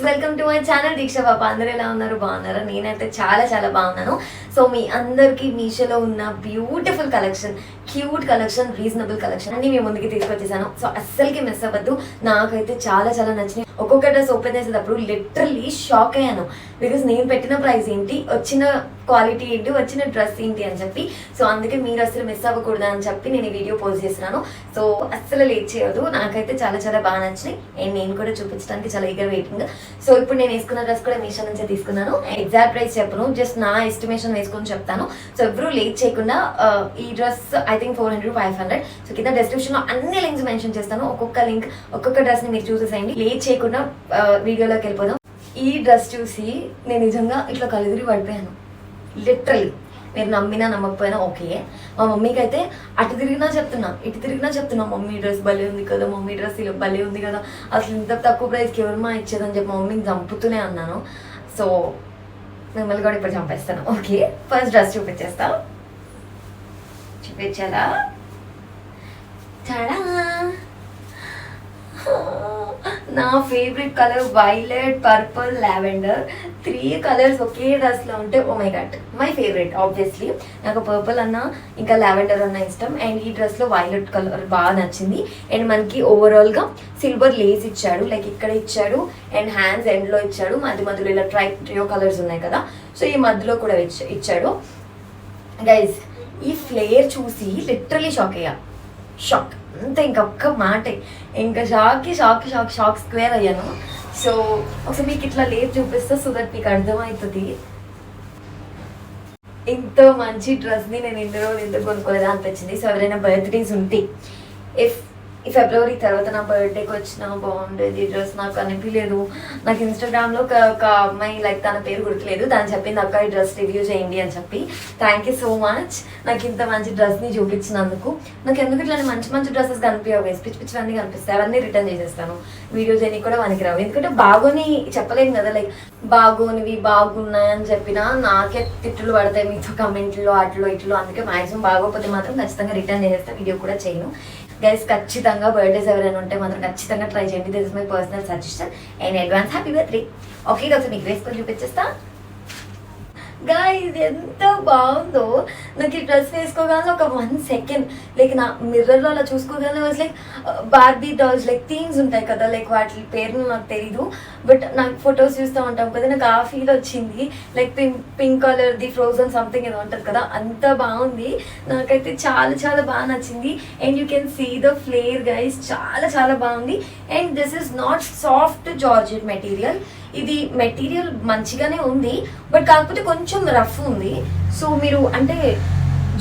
Welcome to my channel Deeksha పాప. అందరూ ఎలా ఉన్నారు? బాగున్నారా? నేనైతే చాలా చాలా బాగున్నాను. సో మీ అందరికి మీషోలో ఉన్న beautiful collection, cute collection, reasonable collection అన్ని మీ ముందుకి తీసుకొచ్చేసాను. సో అస్సలకి మిస్ అవ్వద్దు. నాకైతే చాలా చాలా నచ్చినాయి. ఒక్కొక్క డ్రెస్ ఓపెన్ చేసేటప్పుడు లిటరల్లీ షాక్ అయ్యాను. బికాస్ నేను పెట్టిన ప్రైస్ ఏంటి, వచ్చిన క్వాలిటీ ఏంటి, వచ్చిన డ్రెస్ ఏంటి అని చెప్పి. సో అందుకే మీరు అసలు మిస్ అవ్వకూడదు అని చెప్పి నేను ఈ వీడియో పోస్ట్ చేస్తున్నాను. సో అస్సలు లేట్ చేయదు. నాకైతే చాలా చాలా బాగా నచ్చినాయి అండ్ నేను కూడా చూపించడానికి చాలా ఈగర్ వెయిటింగ్. సో ఇప్పుడు నేను వేసుకున్న డ్రెస్ కూడా మీషో నుంచే తీసుకున్నాను. ఎగ్జాక్ట్ ప్రైస్ చెప్పను, జస్ట్ నా ఎస్టిమేషన్ వేసుకొని చెప్తాను. సో ఎవరు లేట్ చేయకుండా ఈ డ్రెస్ ఐ థింక్ 400-500. సో కింద డిస్క్రిప్షన్ లో అన్ని లింక్స్ మెన్షన్ చేస్తాను. ఒక్కొక్క లింక్ ఒక్కొక్క డ్రెస్ ని మీరు చూసేసేయండి. లేట్ చేయకుండా వీడియోలోకి వెళ్ళిపోదాం. ఈ డ్రెస్ చూసి నేను నిజంగా ఇట్లా కలిదిరి పడిపోయాను. లిటరల్లీ మీరు నమ్మినా నమ్మకపోయినా ఓకే. మా మమ్మీకి అయితే అటు తిరిగినా చెప్తున్నా, ఇటు తిరిగినా చెప్తున్నా, మమ్మీ డ్రెస్ భలే ఉంది కదా, మమ్మీ డ్రెస్ ఇలా భలే ఉంది కదా, అసలు ఇంత తక్కువ ప్రైస్కి ఎవరు మా ఇచ్చేదని చెప్పి మమ్మీని చంపుతూనే అన్నాను. సో మిమ్మల్ని కూడా ఇప్పుడు చంపేస్తాను. ఓకే, ఫస్ట్ డ్రెస్ చూపించేస్తా. చూపించాలా? చాడా, నా favourite colour violet, purple, lavender. 3 colours ఒకే డ్రెస్ లో ఉంటే oh my god, my favourite. Obviously నాకు పర్పుల్ అన్న ఇంకా లావెండర్ అన్న ఇష్టం. అండ్ ఈ డ్రెస్ లో వైలెట్ కలర్ బాగా నచ్చింది. అండ్ మనకి ఓవరాల్ గా సిల్వర్ లేస్ ఇచ్చాడు, లైక్ ఇక్కడ ఇచ్చాడు అండ్ హ్యాండ్స్ ఎండ్ లో ఇచ్చాడు. మధ్యలో ఇలా ట్రియో కలర్స్ ఉన్నాయి కదా, సో ఈ మధ్యలో కూడా ఇచ్చాడు. గైజ్ ఈ ఫ్లేర్ చూసి లిటరలీ షాక్ అయ్యా. షాక్ అంతే, ఇంకొక్క మాటే. ఇంకా షాక్ స్క్వేర్ అయ్యాను. సో ఒకసారి మీకు ఇట్లా లేపు చూపిస్తా సో దట్ మీకు అర్థమవుతుంది. ఇంత మంచి డ్రెస్ని నేను ఇన్ని రోజులు ఎందుకు కొనుక్కోలేదా అనిపించింది. సో ఎవరైనా బర్త్డేస్ ఉంటే ఈ ఫిబ్రవరి తర్వాత నా బర్త్డేకి వచ్చినా బాగుండేది డ్రెస్, నాకు అనిపించలేదు. నాకు ఇన్స్టాగ్రామ్లో ఒక అమ్మాయి లైక్ తన పేరు గుర్తులేదు, తను చెప్పింది అక్క ఈ డ్రెస్ రివ్యూ చేయండి అని చెప్పి. థ్యాంక్ యూ సో మచ్ నాకు ఇంత మంచి డ్రెస్ని చూపించినందుకు. నాకు ఎందుకు ఇట్లా మంచి మంచి డ్రెస్సెస్ కనిపించవు, పిచ్చి అన్నీ కనిపిస్తాయి, అవన్నీ రిటర్న్ చేసేస్తాను. వీడియో చేయడానికి కూడా మనకి రావు, ఎందుకంటే బాగోని చెప్పలేము కదా. లైక్ బాగోనివి బాగున్నాయని చెప్పినా నాకే తిట్టులు పడతాయి మీతో కమెంట్లో అట్లో ఇట్లో. అందుకే మ్యాక్సిమం బాగోకపోతే మాత్రం ఖచ్చితంగా రిటర్న్ చేసేస్తాను, వీడియో కూడా చేయను. గైస్ ఖచ్చితంగా బర్త్డేస్ ఎవరైనా ఉంటే మాత్రం ఖచ్చితంగా ట్రై చేయండి. This is my personal suggestion and advance happy birthday. Okay, ఒకసారి మీకు వేసుకొని చూపించేస్తా. గైస్ ఎంత బాగుందో. నాకు ఈ డ్రెస్ వేసుకోగానే ఒక 1 సెకండ్ లైక్ నా మిర్రర్లో అలా చూసుకోగానే was like Barbie dolls, like themes ఉంటాయి కదా, లైక్ వాటి పేర్లు నాకు తెలీదు, బట్ నాకు ఫొటోస్ చూస్తూ ఉంటాం కదా, నాకు ఆ ఫీల్ వచ్చింది. లైక్ పింక్ కలర్ది ఫ్రోజన్ సంథింగ్ ఏదో ఉంటుంది కదా, అంత బాగుంది. నాకైతే చాలా చాలా బాగా నచ్చింది. And you can see the flare guys, చాలా చాలా బాగుంది. And this is not soft georgette material. ఇది మెటీరియల్ మంచిగానే ఉంది, బట్ కాకపోతే కొంచెం రఫ్ ఉంది. సో మీరు అంటే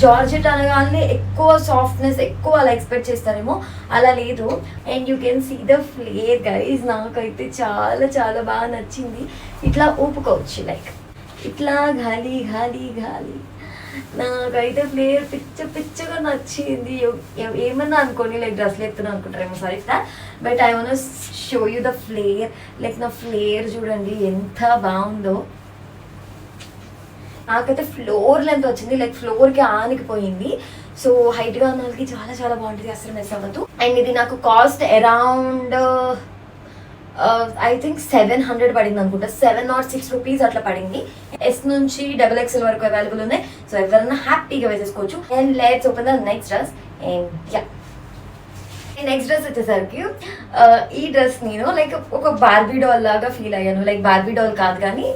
జార్జెట్ అనగానే ఎక్కువ సాఫ్ట్నెస్ ఎక్కువ అలా ఎక్స్పెక్ట్ చేస్తారేమో, అలా లేదు. And you can see the flare guys, నాకైతే చాలా చాలా బాగా నచ్చింది. ఇట్లా ఊపుకోవచ్చు, లైక్ ఇట్లా గాలి గాలి గాలి. నాకైతే ఫ్లేర్ పిచ్చగా నచ్చింది. ఏమన్నా అనుకోని లైక్ డ్రెస్లు ఎత్తున్నా అనుకుంటారేమో, sorry sir, but I want show you the flare. Like నా ఫ్లేర్ చూడండి ఎంత బాగుందో. నాకైతే ఫ్లోర్ లెంత్ వచ్చింది, లైక్ ఫ్లోర్కి ఆనికిపోయింది. సో హైట్గా ఉన్న వాళ్ళకి చాలా చాలా బాగుంటుంది, అసలు మిస్ అవ్వదు. అండ్ ఇది నాకు కాస్ట్ అరౌండ్ ఐ థింక్ 700 పడింది అనుకుంటా, 7 or 6 రూపీస్ అట్లా పడింది. ఎస్ నుంచి XXL వరకు అవైలబుల్ ఉన్నాయి. సో ఎవరైనా హ్యాపీగా వేసేసుకోవచ్చు. And let's open the next dress. And yeah, next dress వచ్చేసరికి ఈ డ్రెస్ నేను లైక్ ఒక బార్బీ డాల్ లాగా ఫీల్ అయ్యాను. లైక్ బార్బీ డాల్ కాదు కానీ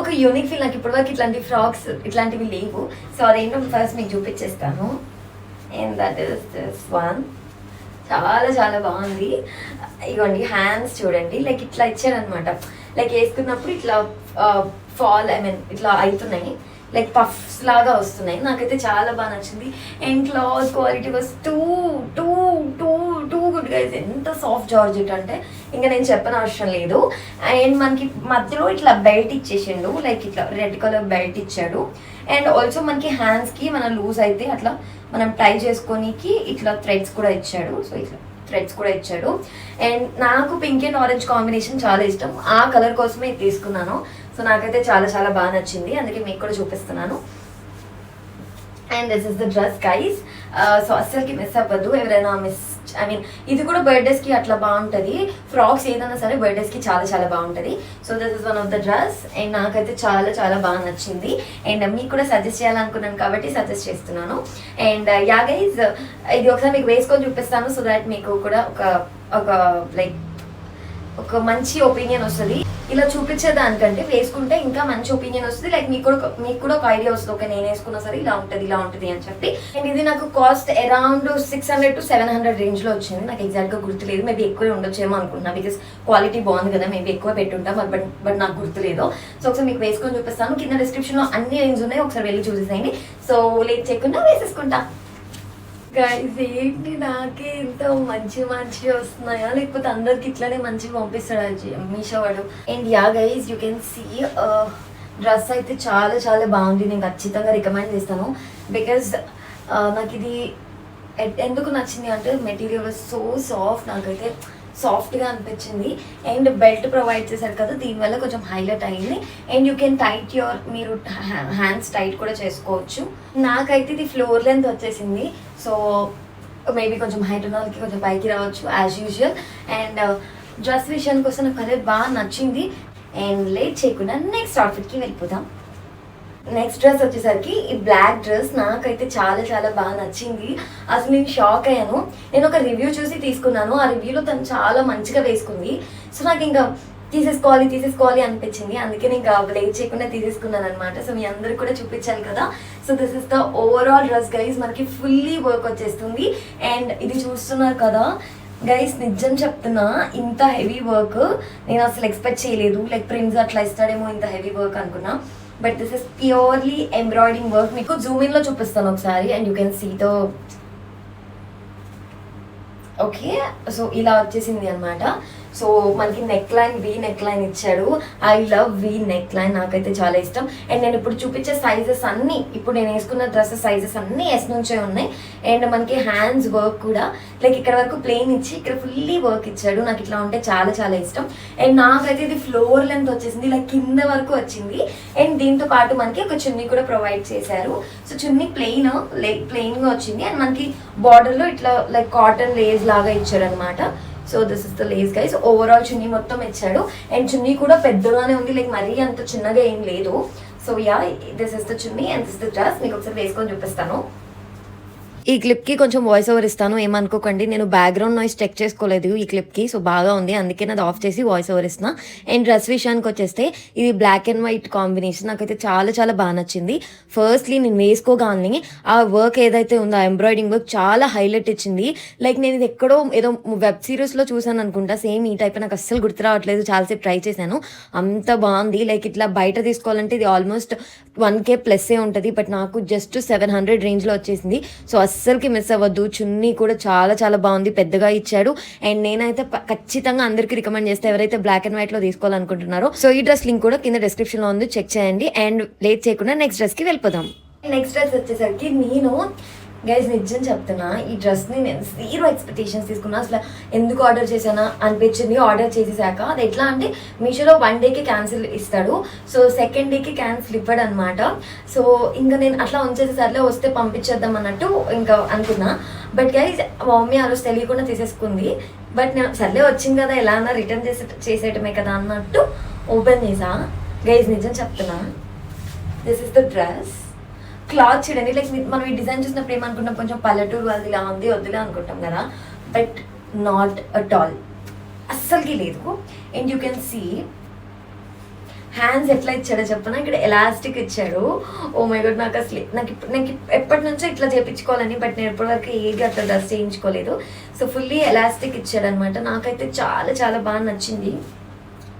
ఒక యూనిక్ ఫీల్. నాకు ఇప్పటివరకు ఇట్లాంటి ఫ్రాక్స్ ఇట్లాంటివి లేవు. సో అదేంటో ఫస్ట్ మీకు చూపించేస్తాను. And that is this one. చాలా చాలా బాగుంది. ఇవ్వండి హ్యాండ్స్ చూడండి, లైక్ ఇట్లా ఇచ్చారనమాట. లైక్ వేసుకున్నప్పుడు ఇట్లా ఫాల్ ఇట్లా అవుతున్నాయి, లైక్ పఫ్స్ లాగా వస్తున్నాయి. నాకైతే చాలా బాగా నచ్చింది. And cloth quality was too good guys. ఎంత సాఫ్ట్ జార్జెట్ అంటే ఇంకా నేను చెప్పని అవసరం లేదు. అండ్ మనకి మధ్యలో ఇట్లా బెల్ట్ ఇచ్చేసిండు, లైక్ ఇట్లా రెడ్ కలర్ బెల్ట్ ఇచ్చాడు. అండ్ ఆల్సో మనకి హ్యాండ్స్కి మన లూజ్ అయితే అట్లా మనం టై చేసుకోనికి ఇట్లా థ్రెడ్స్ కూడా ఇచ్చాడు. సో ఇట్లా థ్రెడ్స్ కూడా ఇచ్చాడు. అండ్ నాకు పింక్ అండ్ ఆరెంజ్ కాంబినేషన్ చాలా ఇష్టం, ఆ కలర్ కోసమే తీసుకున్నాను. సో నాకైతే చాలా చాలా బాగా నచ్చింది, అందుకే మీకు కూడా చూపిస్తున్నాను. And this is the dress guys. So అస్సలకి మిస్ అవ్వద్దు. ఎవరైనా మిస్ ఐ మీన్ ఇది కూడా బర్త్డేస్కి అట్లా బాగుంటుంది. ఫ్రాక్స్ ఏదైనా సరే బర్త్డేస్కి చాలా చాలా బాగుంటుంది. So this is one of the dress and నాకైతే చాలా చాలా బాగా నచ్చింది అండ్ మీకు కూడా సజెస్ట్ చేయాలనుకున్నాను కాబట్టి సజెస్ట్ చేస్తున్నాను. అండ్ యా గైజ్, ఇది ఒకసారి మీకు వేసుకొని చూపిస్తాను సో దాట్ మీకు కూడా ఒక లైక్ ఒక మంచి ఒపీనియన్ వస్తుంది. ఇలా చూపించేదానికంటే వేసుకుంటే ఇంకా మంచి ఒపీనియన్ వస్తుంది. లైక్ మీకు కూడా ఒక ఐడియా వస్తుంది, ఓకే నేను వేసుకున్నా సరే ఇలా ఉంటుంది అని చెప్పి. అండ్ ఇది నాకు కాస్ట్ అరౌండ్ 600 to 700 రేంజ్లో వచ్చింది. నాకు ఎగ్జాక్ట్గా గుర్తులేదు, మేబీ ఎక్కువే ఉండొచ్చేమో అనుకుంటున్నా బికాస్ క్వాలిటీ బాగుంది కదా, మేబీ ఎక్కువ పెట్టుంటాం బట్ నాకు గుర్తులేదు. సో ఒకసారి మీకు వేసుకొని చూపిస్తాను. కింద డిస్క్రిప్షన్లో అన్ని రేంజ్ ఉన్నాయి, ఒకసారి వెళ్ళి చూసేసేయండి. సో లేట్ చేయకుండా వేసేసుకుంటా. గైస్ ఏంటి నాకే ఇంత మంచి వస్తున్నాయా, లేకపోతే అందరికి ఇట్లానే మంచిగా పంపిస్తాడు మీషో వాడు. And ya guys, you can see dress అయితే చాలా చాలా బాగుంది. నేను ఖచ్చితంగా రికమెండ్ చేస్తాను బికాజ్ నాకు ఇది ఎందుకు నచ్చింది అంటే మెటీరియల్ సో సాఫ్ట్, నాకైతే సాఫ్ట్గా అనిపించింది. అండ్ బెల్ట్ ప్రొవైడ్ చేశారు కదా, దీనివల్ల కొంచెం హైలైట్ అయింది. అండ్ యూ కెన్ టైట్ మీరు హ్యాండ్స్ టైట్ కూడా చేసుకోవచ్చు. నాకైతే ఇది ఫ్లోర్ లెంత్ వచ్చేసింది. సో మేబీ కొంచెం హైట్ ఉన్న వాళ్ళకి కొంచెం పైకి రావచ్చు యాజ్ యూజువల్. అండ్ డ్రెస్ విషయానికి వస్తే నాకు కలర్ బాగా నచ్చింది. అండ్ లేట్ చేయకుండా నెక్స్ట్ అవుట్ఫిట్కి వెళ్ళిపోదాం. నెక్స్ట్ డ్రెస్ వచ్చేసరికి ఈ బ్లాక్ డ్రెస్ నాకైతే చాలా చాలా బాగా నచ్చింది. అసలు నేను షాక్ అయ్యాను. నేను ఒక రివ్యూ చూసి తీసుకున్నాను, ఆ రివ్యూలో తను చాలా మంచిగా వేసుకుంది. సో నాకు ఇంకా తీసేసుకోవాలి అనిపించింది. అందుకే నేను ఇంకా లేట్ చేయకుండా తీసేసుకున్నాను అనమాట. సో మీ అందరికి కూడా చూపించాలి కదా. So this is the overall dress guys, మనకి ఫుల్లీ వర్క్ వచ్చేస్తుంది. అండ్ ఇది చూస్తున్నారు కదా గైస్, నిజం చెప్తున్నా ఇంత హెవీ వర్క్ నేను అసలు ఎక్స్పెక్ట్ చేయలేదు. లైక్ ప్రిన్స్ అట్లా ఇస్తాడేమో ఇంత హెవీ వర్క్ అనుకున్నా, but this is purely embroiding work. మీకు జూమ్ ఇన్ లో చూపిస్తాను ఒకసారి and you can see the okay. So ఇలా వచ్చేసింది అనమాట. సో మనకి వి నెక్ లైన్ ఇచ్చాడు. I love V neck line, నాకైతే చాలా ఇష్టం. అండ్ నేను ఇప్పుడు చూపించే సైజెస్ అన్నీ, ఇప్పుడు నేను వేసుకున్న డ్రెస్సెస్ సైజెస్ అన్నీ ఎస్ నుంచే ఉన్నాయి. అండ్ మనకి హ్యాండ్స్ వర్క్ కూడా లైక్ ఇక్కడ వరకు ప్లెయిన్ ఇచ్చి ఇక్కడ ఫుల్లీ వర్క్ ఇచ్చాడు. నాకు ఇట్లా ఉంటే చాలా చాలా ఇష్టం. అండ్ నాకైతే ఇది ఫ్లోర్ లెంత్ వచ్చేసింది, లైక్ కింద వరకు వచ్చింది. అండ్ దీంతో పాటు మనకి ఒక చున్నీ కూడా ప్రొవైడ్ చేశారు. సో చున్నీ ప్లెయిన్గా వచ్చింది. అండ్ మనకి బార్డర్లో ఇట్లా లైక్ కాటన్ లేస్ లాగా ఇచ్చాడు అనమాట. So this is the lace guys. Overall చున్నీ మొత్తం ఇచ్చాడు. అండ్ చున్నీ కూడా పెద్దగానే ఉంది, లైక్ మరీ అంత చిన్నగా ఏం లేదు. So yeah, this is the chunni and this the dress. మీకు ఒకసారి వేసుకొని చూపిస్తాను. ఈ క్లిప్కి కొంచెం వాయిస్ ఓవర్ ఇస్తాను, ఏమనుకోకండి. నేను బ్యాక్గ్రౌండ్ నాయిస్ చెక్ చేసుకోలేదు ఈ క్లిప్కి, సో బాగా ఉంది, అందుకే నాది ఆఫ్ చేసి వాయిస్ ఓవర్ ఇస్తున్నా. అండ్ డ్రెస్ విషయానికి వచ్చేస్తే ఇది బ్లాక్ అండ్ వైట్ కాంబినేషన్ నాకైతే చాలా చాలా బాగా నచ్చింది. ఫస్ట్లీ నేను వేసుకోగానే ఆ వర్క్ ఏదైతే ఉందో ఆ ఎంబ్రాయిడింగ్ వర్క్ చాలా హైలైట్ ఇచ్చింది. లైక్ నేను ఇది ఎక్కడో ఏదో వెబ్ సిరీస్లో చూసాను అనుకుంటా, సేమ్ ఈ టైప్. నాకు అస్సలు గుర్తు రావట్లేదు, చాలాసేపు ట్రై చేశాను, అంత బాగుంది. లైక్ ఇట్లా బయట తీసుకోవాలంటే ఇది ఆల్మోస్ట్ 1K ప్లస్సే ఉంటుంది, బట్ నాకు జస్ట్ 700 రేంజ్లో వచ్చేసింది. సో అస్సలకి మిస్ అవ్వద్దు. చున్నీ కూడా చాలా చాలా బాగుంది, పెద్దగా ఇచ్చాడు. అండ్ నేనైతే ఖచ్చితంగా అందరికీ రికమెండ్ చేస్తే ఎవరైతే బ్లాక్ అండ్ వైట్ లో తీసుకోవాలనుకుంటున్నారో. సో ఈ డ్రెస్ లింక్ కూడా కింద డిస్క్రిప్షన్ లో ఉంది, చెక్ చేయండి. అండ్ లేట్ చేయకుండా నెక్స్ట్ డ్రెస్ కి వెళ్ళిపోదాం. నెక్స్ట్ డ్రెస్ వచ్చేసరికి నేను గైస్ నిజం చెప్తున్నా, ఈ డ్రెస్ని నేను 0 ఎక్స్పెక్టేషన్స్ తీసుకున్నా. అసలు ఎందుకు ఆర్డర్ చేశానా అనిపించింది ఆర్డర్ చేసేసాక. అది ఎట్లా అంటే మీషోలో 1 డేకి క్యాన్సిల్ ఇస్తాడు, సో 2nd డేకి క్యాన్సిల్ ఇవ్వడు అనమాట. సో ఇంకా నేను అట్లా ఉంచేసేసరిలో వస్తే పంపించేద్దాం అన్నట్టు ఇంకా అనుకున్నా. బట్ గైస్ మా మమ్మీ ఆ రోజు తెలియకుండా తీసేసుకుంది. బట్ నేను సర్లే వచ్చింది కదా, ఎలా అన్నా రిటర్న్ చేసేయటమే కదా అన్నట్టు ఓపెన్ చేసా. గైస్ నిజం చెప్తున్నా, this is the dress. Cloth చూడండి, లైక్ మనం ఈ డిజైన్ చూసినప్పుడు ఏమనుకుంటాం, కొంచెం పల్లెటూరు వాళ్ళది ఇలా ఉంది వద్దులే అనుకుంటాం కదా, బట్ నాట్ అట్ ఆల్, అస్సలకి లేదు. And you can see hands ఎట్లా ఇచ్చాడో చెప్పనా, ఇక్కడ ఎలాస్టిక్ ఇచ్చాడు. ఓ మై గాడ్, నాకు అసలు నాకు ఎప్పటి నుంచో ఇట్లా చేయించుకోవాలని, బట్ నేను ఎప్పటివరకు ఏది అట్లా డ్రెస్ చేయించుకోలేదు. సో ఫుల్లీ ఎలాస్టిక్ ఇచ్చాడు అనమాట. నాకైతే చాలా చాలా బాగా నచ్చింది.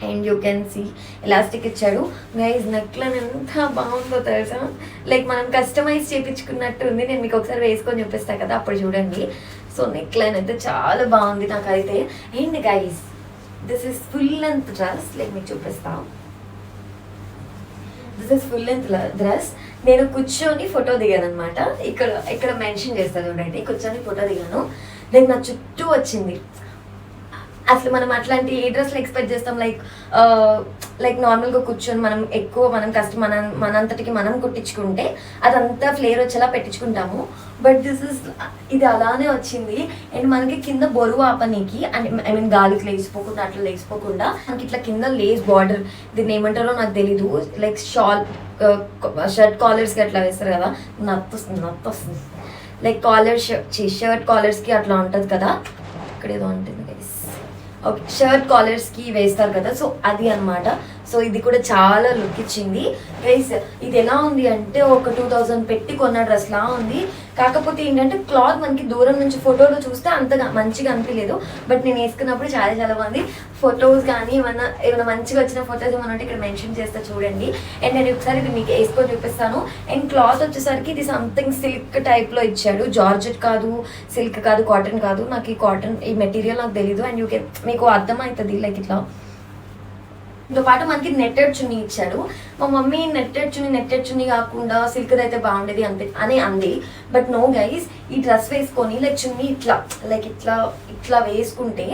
And you can see elastic ఇచ్చాడు. గైజ్ నెక్లైన్ ఎంత బాగుందో తెలుసా, లైక్ మనం కస్టమైజ్ చేయించుకున్నట్టు ఉంది. నేను మీకు ఒకసారి వేసుకొని చూపిస్తాను కదా, అప్పుడు చూడండి. సో నెక్లైన్ అయితే చాలా బాగుంది నాకైతే. And guys this is full length dress, like మీకు చూపిస్తాను. This is full length dress. నేను కూర్చొని ఫోటో దిగాను అనమాట. ఇక్కడ మెన్షన్ చేస్తాను చూడండి, కూర్చొని ఫోటో దిగాను. లైక్ నా చుట్టూ వచ్చింది. అసలు మనం అట్లాంటి ఏ డ్రెస్లు ఎక్స్పెక్ట్ చేస్తాం, లైక్ నార్మల్గా కూర్చొని మనం ఎక్కువ మనం కష్టం మనంతటికి మనం కుట్టించుకుంటే అదంతా ఫ్లేర్ వచ్చేలా పెట్టించుకుంటాము. బట్ ఇది అలానే వచ్చింది. అండ్ మనకి కింద బరువు ఆపనీకి అంటే ఐ మీన్ గాలికి లేచిపోకుండా అట్లా లేచిపోకుండా మనకి ఇట్లా కింద లేస్ బార్డర్, దీన్ని ఏమంటారో నాకు తెలీదు, లైక్ షర్ట్ కాలర్స్కి అట్లా వేస్తారు కదా, నత్తొస్తుంది లైక్ షర్ట్ కాలర్స్కి అట్లా ఉంటుంది కదా, ఇక్కడ ఏదో ఉంటుంది గైస్, ఓకే షర్ట్ కాలర్స్కి వేస్తారు కదా, సో అది అనమాట. సో ఇది కూడా చాలా లుక్ ఇచ్చింది గైస్. ఇది ఎలా ఉంది అంటే ఒక 2000 పెట్టి కొన్న డ్రెస్ లా ఉంది. కాకపోతే ఏంటంటే క్లాత్ మనకి దూరం నుంచి ఫోటోలో చూస్తే అంతగా మంచిగా అనిపించలేదు, బట్ నేను వేసుకున్నప్పుడు చాలా చాలా బాగుంది. ఫొటోస్ కానీ ఏమైనా మంచిగా వచ్చిన ఫొటోస్ ఏమైనా ఉంటే ఇక్కడ మెన్షన్ చేస్తా చూడండి. అండ్ నేను ఒకసారి ఇది మీకు వేసుకొని చూపిస్తాను. అండ్ క్లాత్ వచ్చేసరికి ఇది సంథింగ్ సిల్క్ టైప్లో ఇచ్చాడు, జార్జెట్ కాదు, సిల్క్ కాదు, కాటన్ కాదు. నాకు ఈ మెటీరియల్ నాకు తెలీదు. అండ్ మీకు అర్థమవుతుంది లైక్ ఇట్లా. దీంతో పాటు మనకి నెట్టెడ్ చున్నీ ఇచ్చాడు. మా మమ్మీ నెట్టెడ్ చున్నీ కాకుండా సిల్క్ అయితే బాగుండేది అని అంది. బట్ నో గైస్, ఈ డ్రెస్ వేసుకొని లైక్ చున్నీ ఇట్లా వేసుకుంటే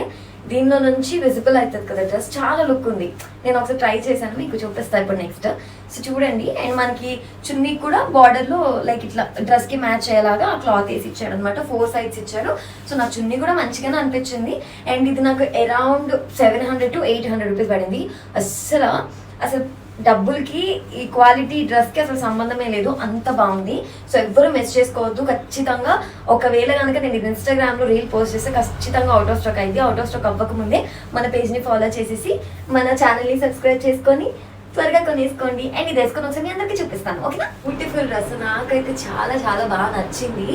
దీనిలో నుంచి విజిబుల్ అవుతుంది కదా డ్రెస్, చాలా లుక్ ఉంది. నేను ఒకసారి ట్రై చేశాను, మీకు చూపిస్తాను ఇప్పుడు నెక్స్ట్. సో చూడండి. అండ్ మనకి చున్నీ కూడా బార్డర్లో లైక్ ఇట్లా డ్రెస్కి మ్యాచ్ అయ్యేలాగా ఆ క్లాత్ వేసి ఇచ్చాడు అనమాట, 4 sides ఇచ్చాడు. సో నా చున్నీ కూడా మంచిగానే అనిపించింది. అండ్ ఇది నాకు అరౌండ్ 700 to 800 రూపీస్ పడింది. అసలు డబ్బులకి ఈ క్వాలిటీ డ్రెస్కి అసలు సంబంధమే లేదు, అంత బాగుంది. సో ఎవ్వరూ మిస్ చేసుకోవద్దు. ఖచ్చితంగా ఒకవేళ కనుక నేను ఇది ఇన్స్టాగ్రామ్లో రీల్ పోస్ట్ చేస్తే ఖచ్చితంగా అవుట్ ఆఫ్ స్టాక్ అయింది. అవుట్ ఆఫ్ స్టాక్ అవ్వకముందే మన పేజ్ని ఫాలో చేసేసి మన ఛానల్ని సబ్స్క్రైబ్ చేసుకొని త్వరగా కొనేసుకోండి. అండ్ ఇది వేసుకొని ఒకసారి మీ అందరికీ చూపిస్తాను, ఓకేనా? బ్యూటిఫుల్ డ్రెస్ నాకైతే చాలా చాలా బాగా నచ్చింది.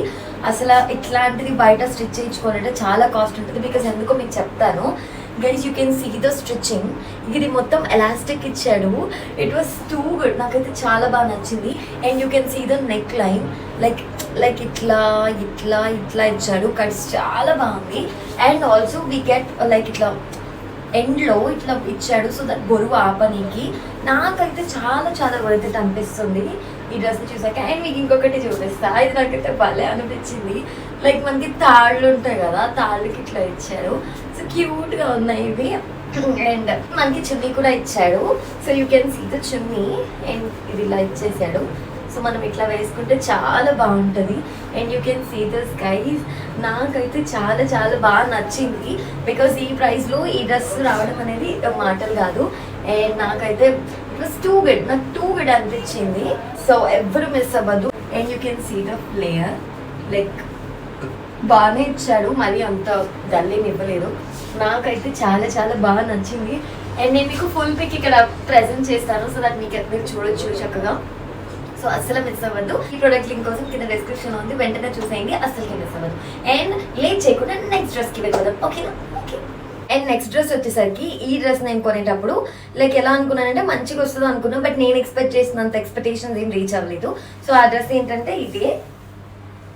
అసలు ఇట్లాంటిది బయట స్టిచ్ చేయించుకోవాలంటే చాలా కాస్ట్ ఉంటుంది. బికాజ్ ఎందుకో మీకు చెప్తాను guys, you can see the stitching. ఇది మొత్తం ఎలాస్టిక్ ఇచ్చాడు. ఇట్ వాస్ టూ గుడ్, నాకైతే చాలా బాగా నచ్చింది. And you can see the neck line like ఇట్లా ఇచ్చాడు. కట్స్ చాలా బాగుంది. And also we get like ఇట్లా ఎండ్లో ఇట్లా ఇచ్చాడు, సో దట్ బరువు ఆపనీకి. నాకైతే చాలా చాలా వర్త్ ఇట్ అనిపిస్తుంది ఈ డ్రెస్ని చూసాక. అండ్ మీకు ఇంకొకటి చూపిస్తా, ఇది నాకైతే భలే అనిపించింది. లైక్ మనకి తాళ్ళు ఉంటాయి కదా, తాళ్ళకి ఇట్లా ఇచ్చారు. సో క్యూట్గా ఉన్నాయి ఇవి. అండ్ మనకి చున్నీ కూడా ఇచ్చాడు. So you can see the chunni. And ఇది ఇలా ఇచ్చేసాడు. సో మనం ఇట్లా వేసుకుంటే చాలా బాగుంటుంది. And you can see this guys, నాకైతే చాలా చాలా బాగా నచ్చింది. బికాజ్ ఈ ప్రైస్లో ఈ డ్రెస్ రావడం అనేది మాటలు కాదు. అండ్ నాకైతే ఇట్ వాస్ టూ గుడ్, నాకు టూ గుడ్ అనిపించింది. సో ఎవరు మిస్ అవ్వద్దు. And you can see the flare, like బాగానే ఇచ్చాడు, మరి అంత డల్లేమి ఇవ్వలేదు. నాకైతే చాలా చాలా బాగా నచ్చింది. అండ్ నేను మీకు ఫుల్ పిక్ ఇక్కడ ప్రెజెంట్ చేస్తాను, సో దట్ మీరు చూడొచ్చు చక్కగా. సో అస్సలు మిస్ అవ్వద్దు. ఈ ప్రోడక్ట్ లింక్ కోసం కింద డిస్క్రిప్షన్ ఉంది, వెంటనే చూసేయండి, అస్సలు మిస్ అవ్వద్దు. అండ్ లేట్ చేయకుండా నెక్స్ట్ డ్రెస్కి వెళ్ళిపోదాం, ఓకేనా? ఓకే. అండ్ నెక్స్ట్ డ్రెస్ వచ్చేసరికి ఈ డ్రెస్ నేను కొనేటప్పుడు లైక్ ఎలా అనుకున్నానంటే మంచిగా వస్తుందో అనుకున్నాను, బట్ నేను ఎక్స్పెక్ట్ చేసినంత ఎక్స్పెక్టేషన్స్ ఏం రీచ్ అవ్వలేదు. సో ఆ డ్రెస్ ఏంటంటే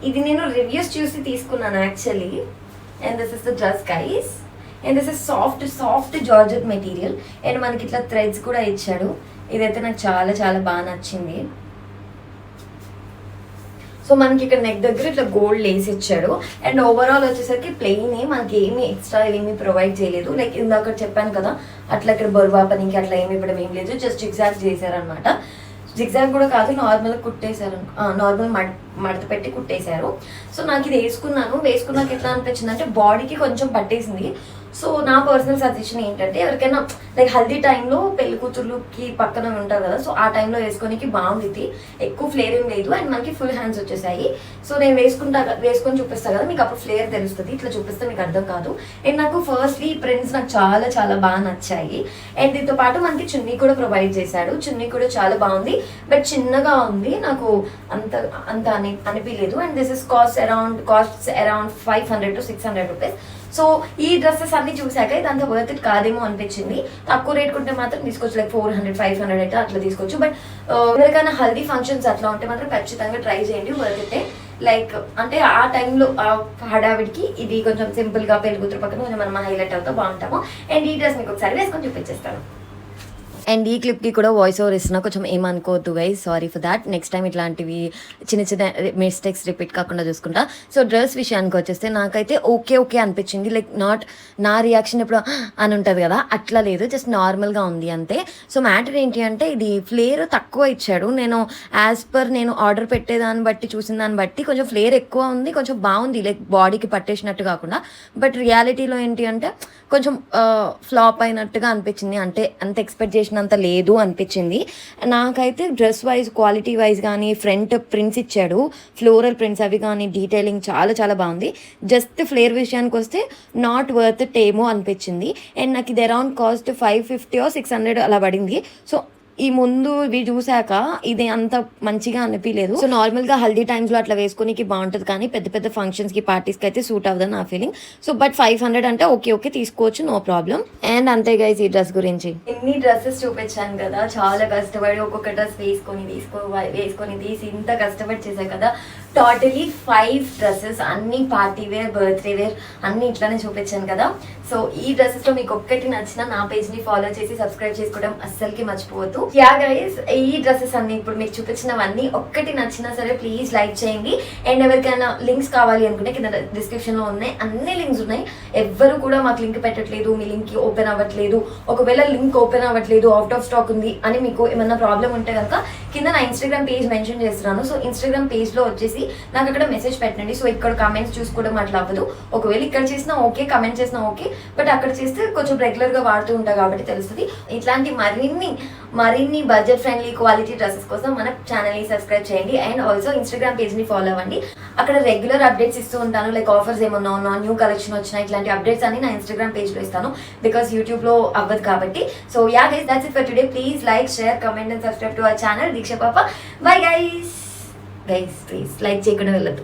ఇది నేను రివ్యూస్ చూసి తీసుకున్నాను actually. And this is the dress guys. And this is soft georgette material. And మనకి ఇట్లా థ్రెడ్స్ కూడా ఇచ్చాడు. ఇదైతే నాకు చాలా చాలా బాగా నచ్చింది. సో మనకి ఇక్కడ నెక్ దగ్గర ఇట్లా గోల్డ్ లేస్ ఇచ్చాడు. అండ్ ఓవరాల్ వచ్చేసరికి ప్లెయిన్, మనకి ఏమి ఎక్స్ట్రా ఏమీ ప్రొవైడ్ చేయలేదు. లైక్ ఇందాక చెప్పాను కదా, అట్లా ఇక్కడ బరువాపనికి అట్లా ఏమి ఇవ్వడం ఏం లేదు, జస్ట్ జిగ్జాగ్ చేశారనమాట. జిగ్జాగ్ కూడా కాదు, నార్మల్గా కుట్టేశారు, నార్మల్ మడత పెట్టి కుట్టేశారు. సో నాకు ఇది వేసుకున్నాక ఎట్లా అనిపించింది అంటే బాడీకి కొంచెం పట్టేసింది. సో నా పర్సనల్ సజెషన్ ఏంటంటే ఎవరికైనా లైక్ హల్దీ టైంలో పెళ్లి కూతుర్లుకి పక్కన ఉంటారు కదా, సో ఆ టైంలో వేసుకోనికి బాగుంది. ఎక్కువ ఫ్లేర్ ఏం లేదు. అండ్ మనకి ఫుల్ హ్యాండ్స్ వచ్చేసాయి. సో నేను వేసుకొని చూపిస్తాను కదా, మీకు అప్పుడు ఫ్లేర్ తెలుస్తుంది. ఇట్లా చూపిస్తే మీకు అర్థం కాదు. అండ్ నాకు ఫస్ట్లీ ప్రింట్స్ నాకు చాలా చాలా బాగా నచ్చాయి. అండ్ దీంతో పాటు మనకి చున్నీ కూడా ప్రొవైడ్ చేశాడు. చున్నీ కూడా చాలా బాగుంది, బట్ చిన్నగా ఉంది, నాకు అంత అనిపించలేదు. And this is cost around 500 to 600 rupees. So ఈ డ్రెస్సెస్ అన్ని చూసాక ఇదంతా వర్త్ ఇట్ కాదేమో అనిపించింది. తక్కువ రేట్ కొంటే మాత్రం తీసుకోవచ్చు, లైక్ 400-500 అయితే అట్లా తీసుకోవచ్చు. బట్ ఎవరికైనా హల్దీ ఫంక్షన్స్ అట్లా ఉంటే మాత్రం ఖచ్చితంగా ట్రై చేయండి, వర్త్ ఇట్. లైక్ అంటే ఆ టైంలో ఆ హడావిడికి ఇది కొంచెం సింపుల్గా పెళ్లి కూతురు పక్కన కొంచెం మనం హైలైట్ అవుతా బాగుంటాము. అండ్ ఈ డ్రెస్ మీకు ఒకసారి వేసుకొని చూపించేస్తాను. అండ్ ఈ క్లిప్కి కూడా వాయిస్ ఓవర్ ఇస్తున్నా, కొంచెం ఏమనుకోవద్దు guys, sorry for that. Next time ఇట్లాంటివి చిన్న చిన్న మిస్టేక్స్ రిపీట్ కాకుండా చూసుకుంటా. సో డ్రెస్ విషయానికి వచ్చేస్తే నాకైతే ఓకే అనిపించింది. లైక్ నాట్ నా రియాక్షన్ ఎప్పుడు అని ఉంటుంది కదా, అట్లా లేదు, జస్ట్ నార్మల్గా ఉంది అంతే. సో మ్యాటర్ ఏంటి అంటే ఇది ఫ్లేర్ తక్కువ ఇచ్చాడు. నేను యాజ్ పర్ నేను ఆర్డర్ పెట్టేదాన్ని బట్టి చూసిన దాన్ని బట్టి కొంచెం ఫ్లేర్ ఎక్కువ ఉంది, కొంచెం బాగుంది, లైక్ బాడీకి పట్టేసినట్టు కాకుండా. బట్ రియాలిటీలో ఏంటి అంటే కొంచెం ఫ్లాప్ అయినట్టుగా అనిపించింది, అంటే అంత ఎక్స్పెక్ట్ చేసినంత లేదు అనిపించింది నాకైతే. డ్రెస్ వైజ్ క్వాలిటీ వైజ్ కానీ ఫ్రంట్ ప్రింట్స్ ఇచ్చాడు, ఫ్లోరల్ ప్రింట్స్ అవి కానీ డీటెయిలింగ్ చాలా బాగుంది. జస్ట్ ఫ్లేర్ విషయానికి వస్తే నాట్ వర్త్ ఇట్ ఏమో అనిపించింది. అండ్ నాకు ఇది అరౌండ్ కాస్ట్ 550 or 600 అలా పడింది. సో ఈ ముందు ఇవి చూసాక ఇది అంత మంచిగా అనిపించలేదు. సో నార్మల్గా హల్దీ టైమ్స్లో అట్లా వేసుకోనికి బాగుంటుంది, కానీ పెద్ద పెద్ద ఫంక్షన్స్కి పార్టీస్కి అయితే సూట్ అవ్వదని నా ఫీలింగ్. సో బట్ 500 అంటే ఓకే తీసుకోవచ్చు, నో ప్రాబ్లం. అండ్ అంతే గైస్ ఈ డ్రెస్ గురించి. ఎన్ని డ్రెస్సెస్ చూపించాను కదా, చాలా కష్టపడి ఒక్కొక్క డ్రెస్ వేసుకొని తీసి ఇంత కష్టపడి చేశాను కదా. టోటలీ 5 డ్రెస్సెస్, అన్ని పార్టీ వేర్, బర్త్డే వేర్, అన్ని ఇట్లానే చూపించాను కదా. సో ఈ డ్రెస్సెస్లో మీకు ఒక్కటి నచ్చిన నా పేజ్ని ఫాలో చేసి సబ్స్క్రైబ్ చేసుకోవడం అస్సలకి మర్చిపోవద్దు. యా గైస్, ఈ డ్రెస్సెస్ అన్ని ఇప్పుడు మీకు చూపించినవన్నీ ఒక్కటి నచ్చినా సరే ప్లీజ్ లైక్ చేయండి. అండ్ ఎవరికైనా లింక్స్ కావాలి అనుకుంటే కింద డిస్క్రిప్షన్లో ఉన్నాయి, అన్ని లింక్స్ ఉన్నాయి. ఎవ్వరు కూడా మాకు లింక్ పెట్టట్లేదు, మీ లింక్ ఓపెన్ అవ్వట్లేదు. ఒకవేళ లింక్ ఓపెన్ అవ్వట్లేదు, అవుట్ ఆఫ్ స్టాక్ ఉంది అని మీకు ఏమన్నా ప్రాబ్లం ఉంటే కనుక కింద నా ఇన్స్టాగ్రామ్ పేజ్ మెన్షన్ చేస్తున్నాను. సో ఇన్స్టాగ్రామ్ పేజ్లో వచ్చేసి నాకు అక్కడ మెసేజ్ పెట్టండి. సో ఇక్కడ కామెంట్స్ చూసుకోవడం అట్లా అవ్వదు. ఒకవేళ ఇక్కడ చేసినా ఓకే, కమెంట్ చేసినా ఓకే, బట్ అక్కడ చేస్తే కొంచెం రెగ్యులర్గా వాడుతూ ఉంటా కాబట్టి తెలుస్తుంది. ఇట్లాంటి మరిన్ని బడ్జెట్ ఫ్రెండ్లీ క్వాలిటీ డ్రెస్సెస్ కోసం మన ఛానల్ని సబ్స్క్రైబ్ చేయండి. అండ్ ఆల్సో ఇన్స్టాగ్రామ్ పేజ్ని ఫాలో అవ్వండి. అక్కడ రెగ్యులర్ అప్డేట్స్ ఇస్తూ ఉంటాను, లైక్ ఆఫర్స్ ఏమన్నా ఉన్నా, న్యూ కలెక్షన్ వచ్చినా, ఇట్లాంటి అప్డేట్స్ అన్ని నా ఇన్స్టాగ్రామ్ పేజ్లో ఇస్తాను, బికాస్ యూట్యూబ్లో అవ్వదు కాబట్టి. So yeah guys, that's it for today. Please like, share, comment and subscribe to our channel Deeksha పాప. Bye guys. ప్లీజ్ లైక్ చేయకుండా వెళ్ళదు.